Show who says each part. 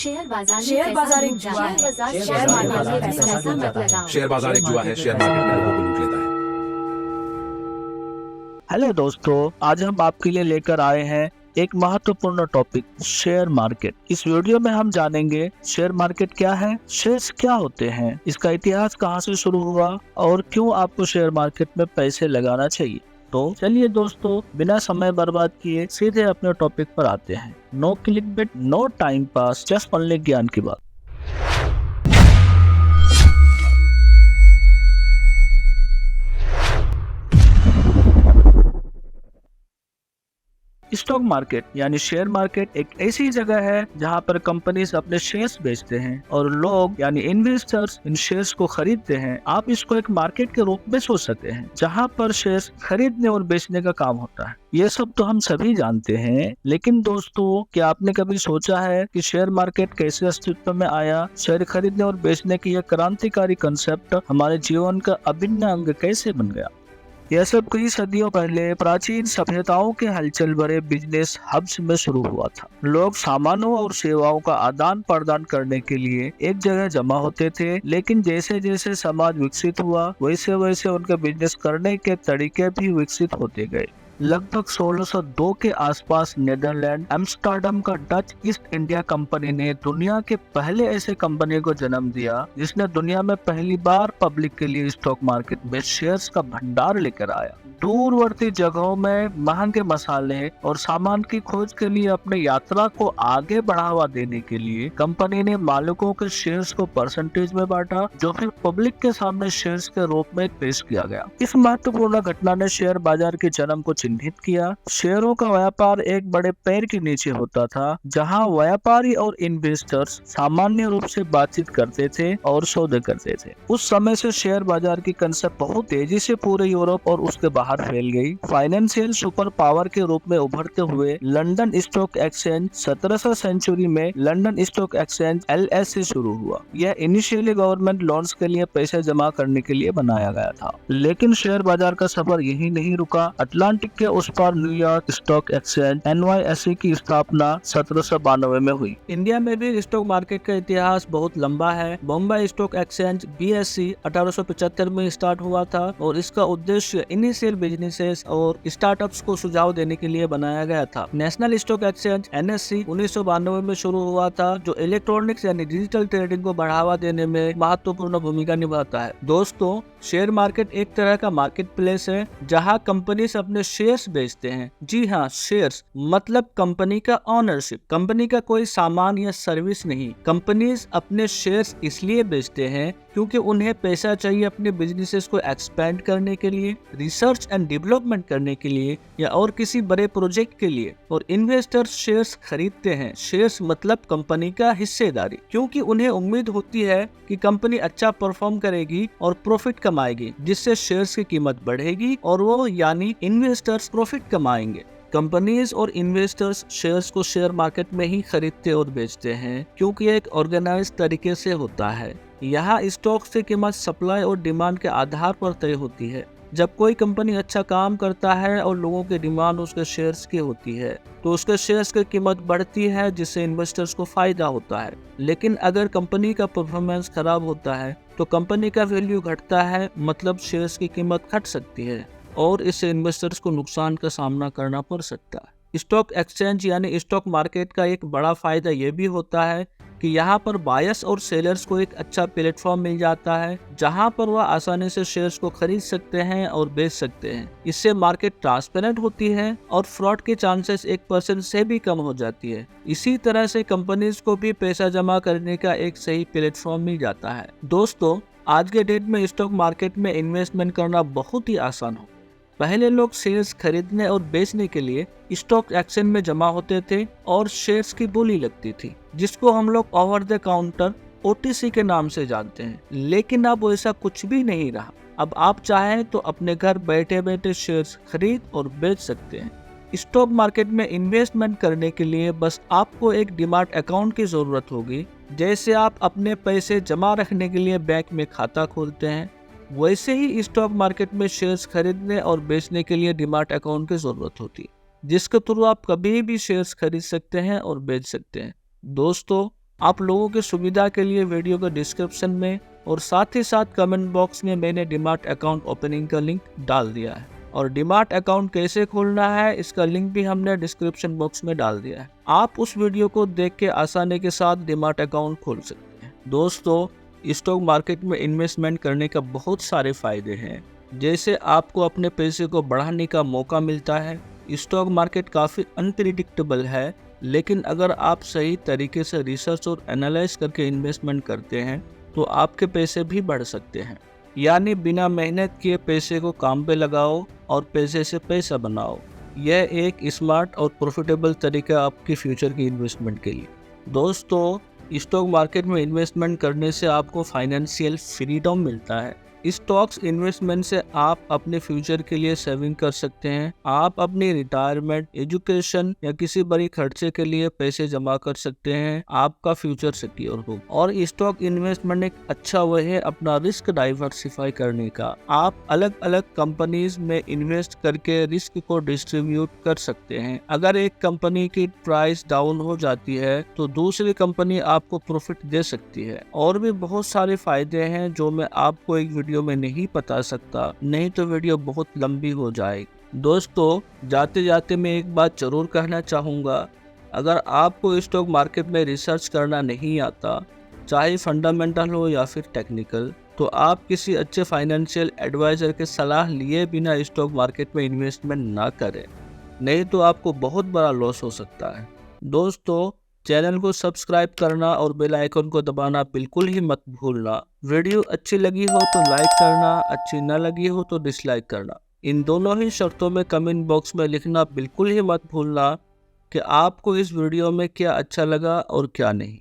Speaker 1: Share बाजार एक जुआ है। शेयर मार्केट में पैसा मत लगाओ।
Speaker 2: शेयर बाजार एक जुआ है, शेयर मार्केट में लोगों को लूट लेता है।
Speaker 3: हेलो दोस्तों, आज हम आपके लिए लेकर आए हैं एक महत्वपूर्ण टॉपिक, शेयर मार्केट। इस वीडियो में हम जानेंगे शेयर मार्केट क्या है, शेयर्स क्या होते हैं, इसका इतिहास कहां से शुरू हुआ और क्यों आपको शेयर मार्केट में पैसे लगाना चाहिए। तो चलिए दोस्तों, बिना समय बर्बाद किए सीधे अपने टॉपिक पर आते हैं। No clickbait, no time pass, just only ज्ञान की बात। स्टॉक मार्केट यानी शेयर मार्केट एक ऐसी जगह है जहां पर कंपनीज अपने शेयर्स बेचते हैं और लोग यानी इन्वेस्टर्स इन शेयर्स को खरीदते हैं। आप इसको एक मार्केट के रूप में सोच सकते हैं जहां पर शेयर्स खरीदने और बेचने का काम होता है। ये सब तो हम सभी जानते हैं, लेकिन दोस्तों, क्या आपने कभी सोचा है कि शेयर मार्केट कैसे अस्तित्व में आया? शेयर खरीदने और बेचने की यह क्रांतिकारी कंसेप्ट हमारे जीवन का अभिन्न अंग कैसे बन गया? यह सब कई सदियों पहले प्राचीन सभ्यताओं के हलचल भरे बिजनेस हब्स में शुरू हुआ था। लोग सामानों और सेवाओं का आदान प्रदान करने के लिए एक जगह जमा होते थे, लेकिन जैसे जैसे समाज विकसित हुआ वैसे वैसे उनके बिजनेस करने के तरीके भी विकसित होते गए। लगभग 1602 के आसपास नीदरलैंड एम्स्टर्डम का डच ईस्ट इंडिया कंपनी ने दुनिया के पहले ऐसे कंपनी को जन्म दिया जिसने दुनिया में पहली बार पब्लिक के लिए स्टॉक मार्केट में शेयर्स का भंडार लेकर आया। दूरवर्ती जगहों में महंगे मसाले और सामान की खोज के लिए अपने यात्रा को आगे बढ़ावा देने के लिए कंपनी ने मालिकों के शेयर्स को परसेंटेज में बांटा, जो फिर पब्लिक के सामने शेयर्स के रूप में पेश किया गया। इस महत्वपूर्ण घटना ने शेयर बाजार के जन्म को चिन्हित किया। शेयरों का व्यापार एक बड़े पैर के नीचे होता था, जहां व्यापारी और इन्वेस्टर्स सामान्य रूप से बातचीत करते थे और सौदे करते थे। उस समय से शेयर बाजार की कंसेप्ट बहुत तेजी से पूरे यूरोप और उसके बाहर फैल गई। फाइनेंशियल सुपर पावर के रूप में उभरते हुए लंदन स्टॉक एक्सचेंज 17वीं सेंचुरी में लंदन स्टॉक एक्सचेंज LSE शुरू हुआ। यह इनिशियली गवर्नमेंट लोन्स के लिए पैसे जमा करने के लिए बनाया गया था, लेकिन शेयर बाजार का सफर यही नहीं रुका। अटलांटिक के उस पार न्यूयॉर्क स्टॉक एक्सचेंज NYSE की स्थापना 1792 में हुई। इंडिया में भी स्टॉक मार्केट का इतिहास बहुत लंबा है। बॉम्बे स्टॉक एक्सचेंज BSE 1875 में स्टार्ट हुआ था और इसका उद्देश्य इनिशियल बिजनेसेस और स्टार्टअप्स को सुझाव देने के लिए बनाया गया था। नेशनल स्टॉक एक्सचेंज NSE 1992 में शुरू हुआ था, जो इलेक्ट्रॉनिक्स यानी डिजिटल ट्रेडिंग को बढ़ावा देने में महत्वपूर्ण भूमिका निभाता है। दोस्तों, शेयर मार्केट एक तरह का मार्केट प्लेस है जहां कंपनीज अपने शेयर्स बेचते हैं। जी हाँ, शेयर्स मतलब कंपनी का ओनरशिप, कंपनी का कोई सामान या सर्विस नहीं। कंपनीज अपने शेयर्स इसलिए बेचते हैं क्योंकि उन्हें पैसा चाहिए अपने बिजनेसेस को एक्सपेंड करने के लिए, रिसर्च एंड डेवलपमेंट करने के लिए या और किसी बड़े प्रोजेक्ट के लिए। और इन्वेस्टर्स शेयर्स खरीदते हैं। शेयर्स मतलब कंपनी का हिस्सेदारी, क्योंकि उन्हें उम्मीद होती है कि कंपनी अच्छा परफॉर्म करेगी और प्रॉफिट कमाएगी, जिससे शेयर्स की कीमत बढ़ेगी और वो यानी इन्वेस्टर्स प्रॉफिट कमाएंगे। कंपनीज और इन्वेस्टर्स शेयर्स को शेयर मार्केट में ही खरीदते और बेचते हैं क्योंकि एक ऑर्गेनाइज्ड तरीके से होता है। यहाँ स्टॉक की कीमत सप्लाई और डिमांड के आधार पर तय होती है। जब कोई कंपनी अच्छा काम करता है और लोगों की डिमांड उसके शेयर्स की होती है तो उसके शेयर्स की कीमत बढ़ती है, जिससे इन्वेस्टर्स को फायदा होता है। लेकिन अगर कंपनी का परफॉर्मेंस खराब होता है तो कंपनी का वैल्यू घटता है, मतलब शेयर्स की कीमत घट सकती है और इससे इन्वेस्टर्स को नुकसान का सामना करना पड़ सकता है। स्टॉक एक्सचेंज यानी स्टॉक मार्केट का एक बड़ा फायदा यह भी होता है कि यहाँ पर बायर्स और सेलर्स को एक अच्छा प्लेटफॉर्म मिल जाता है जहाँ पर वह आसानी से शेयर्स को खरीद सकते हैं और बेच सकते हैं। इससे मार्केट ट्रांसपेरेंट होती है और फ्रॉड के चांसेस 1% से भी कम हो जाती है। इसी तरह से कंपनीज को भी पैसा जमा करने का एक सही प्लेटफॉर्म मिल जाता है। दोस्तों, आज के डेट में स्टॉक मार्केट में इन्वेस्टमेंट करना बहुत ही आसान हो। पहले लोग शेयर्स खरीदने और बेचने के लिए स्टॉक एक्सचेंज में जमा होते थे और शेयर्स की बोली लगती थी, जिसको हम लोग ओवर द काउंटर OTC के नाम से जानते हैं। लेकिन अब ऐसा कुछ भी नहीं रहा। अब आप चाहें तो अपने घर बैठे बैठे शेयर्स खरीद और बेच सकते हैं। स्टॉक मार्केट में इन्वेस्टमेंट करने के लिए बस आपको एक डीमैट अकाउंट की जरूरत होगी। जैसे आप अपने पैसे जमा रखने के लिए बैंक में खाता खोलते हैं, वैसे ही स्टॉक मार्केट में शेयर्स खरीदने और बेचने के लिए डीमैट अकाउंट की जरूरत होती है, जिसके थ्रू आप कभी भी शेयर्स खरीद सकते हैं और बेच सकते हैं। दोस्तों, आप लोगों की सुविधा के लिए वीडियो के डिस्क्रिप्शन में और साथ ही साथ कमेंट बॉक्स में मैंने डीमार्ट अकाउंट ओपनिंग का लिंक डाल दिया है, और डीमार्ट अकाउंट कैसे खोलना है इसका लिंक भी हमने डिस्क्रिप्शन बॉक्स में डाल दिया है। आप उस वीडियो को देख के आसानी के साथ डीमार्ट अकाउंट खोल सकते हैं। दोस्तों, स्टॉक मार्केट में इन्वेस्टमेंट करने का बहुत सारे फायदे हैं। जैसे आपको अपने पैसे को बढ़ाने का मौका मिलता है। स्टॉक मार्केट काफ़ी अनप्रिडिक्टेबल है, लेकिन अगर आप सही तरीके से रिसर्च और एनालाइज करके इन्वेस्टमेंट करते हैं तो आपके पैसे भी बढ़ सकते हैं। यानी बिना मेहनत किए पैसे को काम पे लगाओ और पैसे से पैसा बनाओ। यह एक स्मार्ट और प्रॉफिटेबल तरीका आपकी फ्यूचर की इन्वेस्टमेंट के लिए। दोस्तों, स्टॉक मार्केट में इन्वेस्टमेंट करने से आपको फाइनेंशियल फ्रीडम मिलता है। स्टॉक्स इन्वेस्टमेंट से आप अपने फ्यूचर के लिए सेविंग कर सकते हैं। आप अपनी रिटायरमेंट, एजुकेशन या किसी बड़ी खर्चे के लिए पैसे जमा कर सकते हैं। आपका फ्यूचर सिक्योर हो। और स्टॉक इन्वेस्टमेंट एक अच्छा वे है अपना रिस्क डाइवर्सिफाई करने का। आप अलग अलग कंपनीज में इन्वेस्ट करके रिस्क को डिस्ट्रीब्यूट कर सकते हैं। अगर एक कंपनी की प्राइस डाउन हो जाती है तो दूसरी कंपनी आपको प्रॉफिट दे सकती है। और भी बहुत सारे फायदे हैं जो मैं आपको एक वीडियो में नहीं बता सकता, नहीं तो वीडियो बहुत लंबी हो जाएगी। दोस्तों, जाते जाते मैं एक बात जरूर कहना चाहूँगा, अगर आपको स्टॉक मार्केट में रिसर्च करना नहीं आता, चाहे फंडामेंटल हो या फिर टेक्निकल, तो आप किसी अच्छे फाइनेंशियल एडवाइजर के सलाह लिए बिना स्टॉक मार्केट में इन्वेस्टमेंट ना करें, नहीं तो आपको बहुत बड़ा लॉस हो सकता है। दोस्तों, चैनल को सब्सक्राइब करना और बेल आइकन को दबाना बिल्कुल ही मत भूलना। वीडियो अच्छी लगी हो तो लाइक करना, अच्छी न लगी हो तो डिसलाइक करना। इन दोनों ही शर्तों में कमेंट बॉक्स में लिखना बिल्कुल ही मत भूलना कि आपको इस वीडियो में क्या अच्छा लगा और क्या नहीं।